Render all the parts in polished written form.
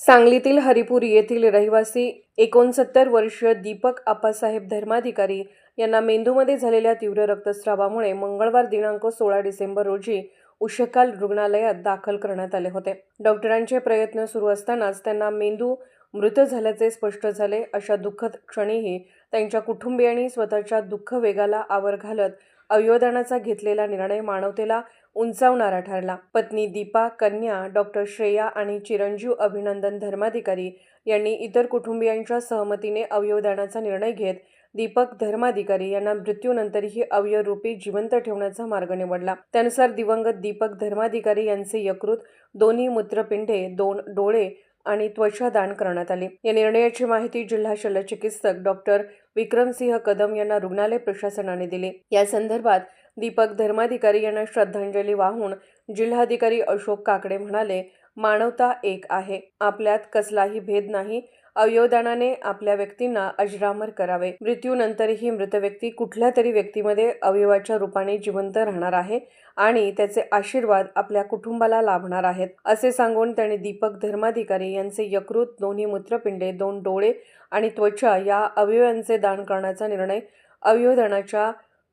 सांगलीतील हरिपूर येथील रहिवासी 69 वर्षीय दीपक आप्पासाहेब धर्माधिकारी यांना मेंदूमध्ये झालेल्या तीव्र रक्तस्रावामुळे मंगळवार दिनांक 16 डिसेंबर रोजी उशकाल रुग्णालयात दाखल करण्यात आले होते. डॉक्टरांचे प्रयत्न सुरू असतानाच त्यांना मेंदू मृत झाल्याचे स्पष्ट झाले. अशा दुःखद क्षणीही त्यांच्या कुटुंबियांनी स्वतःच्या दुःख वेगाला आवर घालत अवयवदानाचा घेतलेला निर्णय मानवतेला उंचावणारा ठरला. पत्नी दीपा, कन्या डॉक्टर श्रेया आणि चिरंजीव अभिनंदन धर्माधिकारी यांनी इतर कुटुंबियांच्या सहमतीने अवयवदानाचा निर्णय घेत दीपक धर्माधिकारी यांना मृत्यूनंतरही अवयवरूपी जिवंत ठेवण्याचा मार्ग निवडला. त्यानुसार दिवंगत दीपक धर्माधिकारी यांचे यकृत, दोन्ही मूत्रपिंडे, 2 डोळे आणि त्वचा दान करण्यात आले. या निर्णयाची माहिती जिल्हा शल्यचिकित्सक डॉक्टर विक्रमसिंह कदम यांना रुग्णालय प्रशासनाने दिली. या संदर्भात दीपक धर्माधिकारी यांना श्रद्धांजली वाहून जिल्हाधिकारी अशोक काकडे म्हणाले, मानवता एक आहे. आपल्यात कसलाही भेद नाही. अवयवदानाने आपल्या व्यक्तींना अजरामर करावे. मृत्यूनंतरही मृत व्यक्ती कुठल्या तरी व्यक्तीमध्ये अवयवाच्या रूपाने जिवंत राहणार आहे आणि त्याचे आशीर्वाद आपल्या कुटुंबाला लाभणार आहेत, असे सांगून त्यांनी दीपक धर्माधिकारी यांचे यकृत, दोन्ही मूत्रपिंडे, 2 डोळे आणि त्वचा या अवयवांचे दान करण्याचा निर्णय अवयवदानाच्या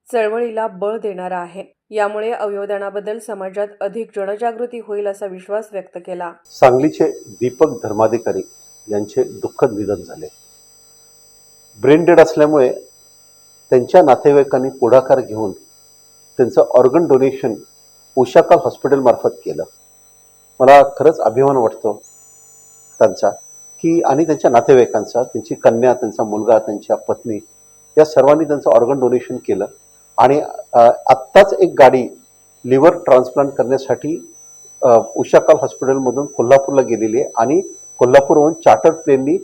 चळवळीला बळ देणारा आहे. यामुळे अवयवदानाबद्दल समाजात अधिक जनजागृती होईल असा विश्वास व्यक्त केला. सांगलीचे दीपक धर्माधिकारी यांचे दुःखद निधन झाले. ब्रेन डेड असल्यामुळे त्यांच्या नातेवाईकांनी पुढाकार घेऊन त्यांचं ऑर्गन डोनेशन उशाकाल हॉस्पिटलमार्फत केलं. मला खरंच अभिमान वाटतो त्यांचा की आणि त्यांच्या नातेवाईकांचा, त्यांची कन्या, त्यांचा मुलगा, त्यांच्या पत्नी या सर्वांनी त्यांचं ऑर्गन डोनेशन केलं. आणि आत्ताच एक गाडी लिव्हर ट्रान्सप्लांट करण्यासाठी उशाकाल हॉस्पिटलमधून कोल्हापूरला गेलेली आहे आणि कोल्हापूरहून चार्टर्ड प्लेननी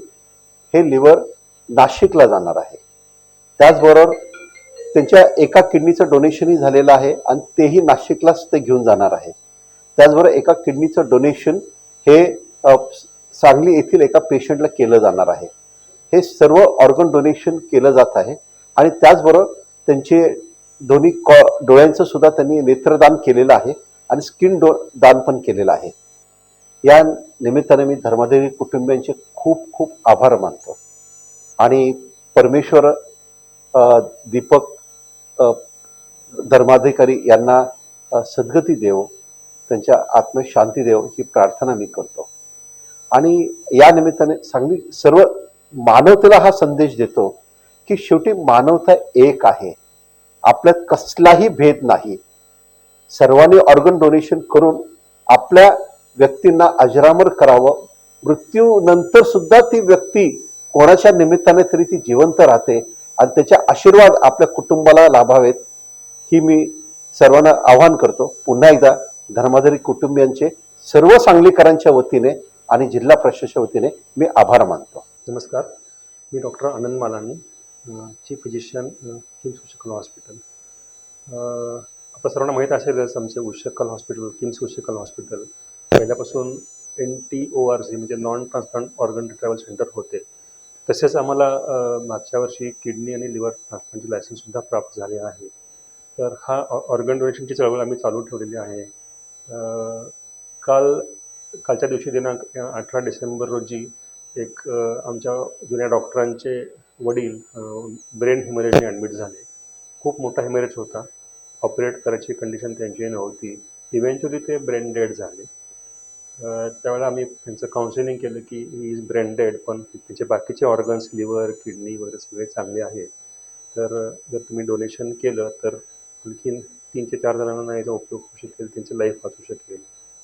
हे लिव्हर नाशिकला जाणार आहे. त्याचबरोबर त्यांच्या एका किडनीचं डोनेशनही झालेलं आहे आणि तेही नाशिकलाच ते घेऊन जाणार आहे. त्याचबरोबर एका किडनीचं डोनेशन हे सांगली येथील एका पेशंटला केलं जाणार आहे. हे सर्व ऑर्गन डोनेशन केलं जात आहे आणि त्याचबरोबर त्यांचे दोन्ही डोळ्यांचं सुद्धा त्यांनी नेत्रदान केलेलं आहे आणि स्किन दान पण केलेलं आहे. या निमित्ताने मी धर्माधिकारी कुटुंबियांचे खूप खूप आभार मानतो आणि परमेश्वर दीपक धर्माधिकारी यांना सद्गती देव, त्यांच्या आत्मेस शांती देव ही प्रार्थना मी करतो. आणि या निमित्ताने सांगली सर्व मानवतेला हा संदेश देतो की शेवटी मानवता एक आहे. आपल्यात कसलाही भेद नाही. सर्वांनी ऑर्गन डोनेशन करून आपल्या व्यक्तींना अजरामर करावं. मृत्यूनंतर सुद्धा ती व्यक्ती कोणाच्या निमित्ताने तरी ती जिवंत राहते आणि त्याचे आशीर्वाद आपल्या कुटुंबाला लाभावेत ही मी सर्वांना आवाहन करतो. पुन्हा एकदा धर्माधिकारी कुटुंबियांचे सर्व सांगलीकरांच्या वतीने आणि जिल्हा प्रशासनाच्या वतीने मी आभार मानतो. नमस्कार, मी doctor Anand Malani, chief physician, KIMS Ushakal hospital. आपल्या सर्वांना माहीत असेलच आमचे उशकाल हॉस्पिटल, किम्स उशकाल हॉस्पिटल पहिल्यापासून NTORC म्हणजे non transplant organ retrieval centre होते. तसेच आम्हाला मागच्या वर्षी किडनी आणि लिव्हर ट्रान्सप्लांटचे लायसन्ससुद्धा प्राप्त झाले आहे. तर हा ऑर्गन डोनेशनची चळवळ आम्ही चालू ठेवलेली आहे. कालच्या दिवशी दिनांक 18 डिसेंबर रोजी एक आमच्या जुन्या डॉक्टरांचे वडील ब्रेन हेमरेजने ॲडमिट झाले. खूप मोठा हेमरेज होता. ऑपरेट करायची कंडिशन त्यांची नव्हती. इव्हेंच्युअली ते ब्रेन डेड झाले. त्यावेळेला आम्ही त्यांचं काउन्सिलिंग केलं की ही इज ब्रेन डेड, पण त्यांचे बाकीचे ऑर्गन्स लिव्हर, किडनी वगैरे सगळे चांगले आहेत. तर जर तुम्ही डोनेशन केलं तर आणखीन 3 ते 4 जणांना याचा उपयोग होऊ शकेल, त्यांची लाईफ वाचू शकेल.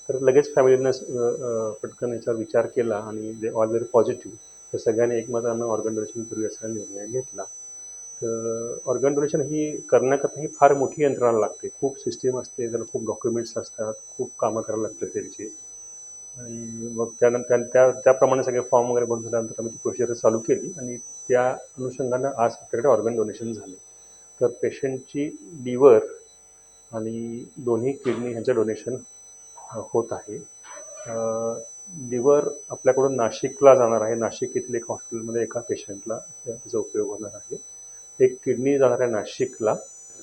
तर लगेच फॅमिलीनं पटकन याचा विचार केला आणि दे ऑल व्हेरी पॉझिटिव्ह. तर सगळ्यांनी एकमतानं ऑर्गन डोनेशन करूया असा निर्णय घेतला. तर ऑर्गन डोनेशन ही करण्याकरता ही फार मोठी यंत्रणा लागते. खूप सिस्टीम असते, त्याला खूप डॉक्युमेंट्स असतात, खूप कामं करायला लागतात त्यांची. आणि मग त्यानंतर त्याप्रमाणे सगळे फॉर्म वगैरे भरून झाल्यानंतर आम्ही ती प्रोसिजर चालू केली आणि त्या अनुषंगानं आज आपल्याकडे ऑर्गन डोनेशन झाले. तर पेशंटची लिव्हर आणि दोन्ही किडनी ह्यांचं डोनेशन होत आहे. लिव्हर आपल्याकडून नाशिकला जाणार आहे. नाशिक येथील एका हॉस्पिटलमध्ये एका पेशंटला त्याचा उपयोग होणार आहे. एक किडनी जाणार आहे नाशिकला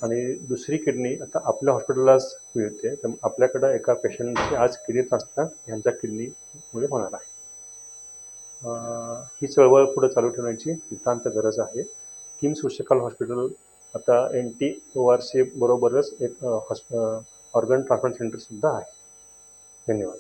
आणि दुसरी किडनी आता आपल्या हॉस्पिटललाच मिळते. तर आपल्याकडं एका पेशंटची आज किडनी ट्रान्सप्लांट ह्यांच्या किडनीमुळे होणार आहे. ही चळवळ पुढे चालू ठेवण्याची नितांत गरज आहे. किम्स उशकाल हॉस्पिटल आता NTORC बरोबरच एक ऑर्गन ट्रान्सप्लांट सेंटरसुद्धा आहे. धन्यवाद.